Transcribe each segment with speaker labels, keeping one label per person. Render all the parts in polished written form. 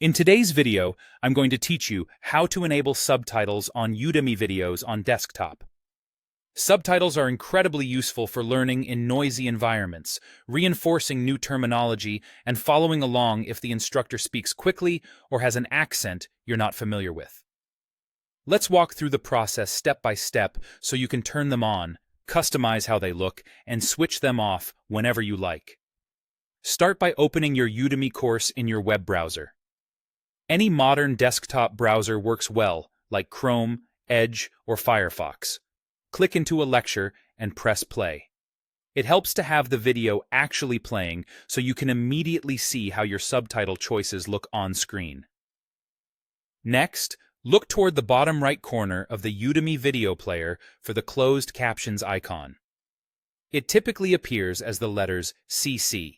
Speaker 1: In today's video, I'm going to teach you how to enable subtitles on Udemy videos on desktop. Subtitles are incredibly useful for learning in noisy environments, reinforcing new terminology and following along if the instructor speaks quickly or has an accent you're not familiar with. Let's walk through the process step by step so you can turn them on, customize how they look, and switch them off whenever you like. Start by opening your Udemy course in your web browser. Any modern desktop browser works well, like Chrome, Edge, or Firefox. Click into a lecture and press play. It helps to have the video actually playing so you can immediately see how your subtitle choices look on screen. Next, look toward the bottom right corner of the Udemy video player for the closed captions icon. It typically appears as the letters CC.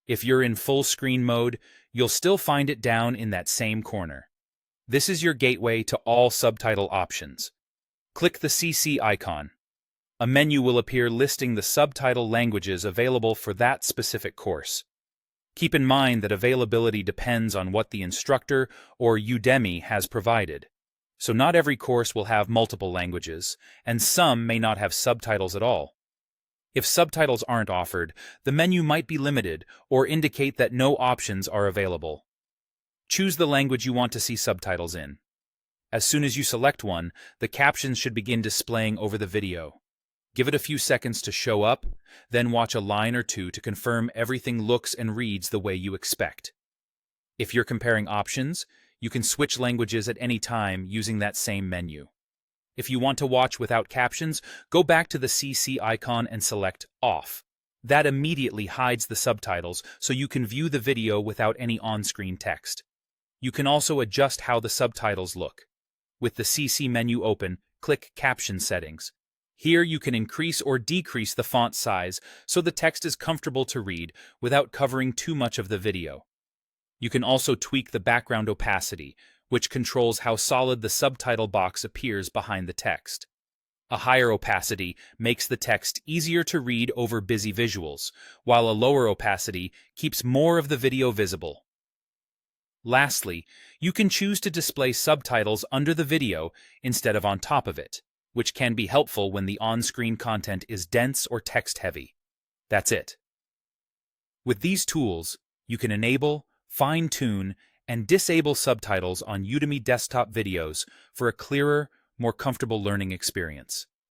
Speaker 1: If you're in full screen mode, you'll still find it down in that same corner. This is your gateway to all subtitle options. Click the CC icon. A menu will appear listing the subtitle languages available for that specific course. Keep in mind that availability depends on what the instructor or Udemy has provided. So not every course will have multiple languages, and some may not have subtitles at all. If subtitles aren't offered, the menu might be limited or indicate that no options are available. Choose the language you want to see subtitles in. As soon as you select one, the captions should begin displaying over the video. Give it a few seconds to show up, then watch a line or two to confirm everything looks and reads the way you expect. If you're comparing options, you can switch languages at any time using that same menu. If you want to watch without captions, go back to the CC icon and select Off. That immediately hides the subtitles so you can view the video without any on-screen text. You can also adjust how the subtitles look. With the CC menu open, click Caption Settings. Here you can increase or decrease the font size so the text is comfortable to read without covering too much of the video. You can also tweak the background opacity, which controls how solid the subtitle box appears behind the text. A higher opacity makes the text easier to read over busy visuals, while a lower opacity keeps more of the video visible. Lastly, you can choose to display subtitles under the video instead of on top of it, which can be helpful when the on-screen content is dense or text-heavy. That's it. With these tools, you can enable, fine-tune, and disable subtitles on Udemy desktop videos for a clearer, more comfortable learning experience.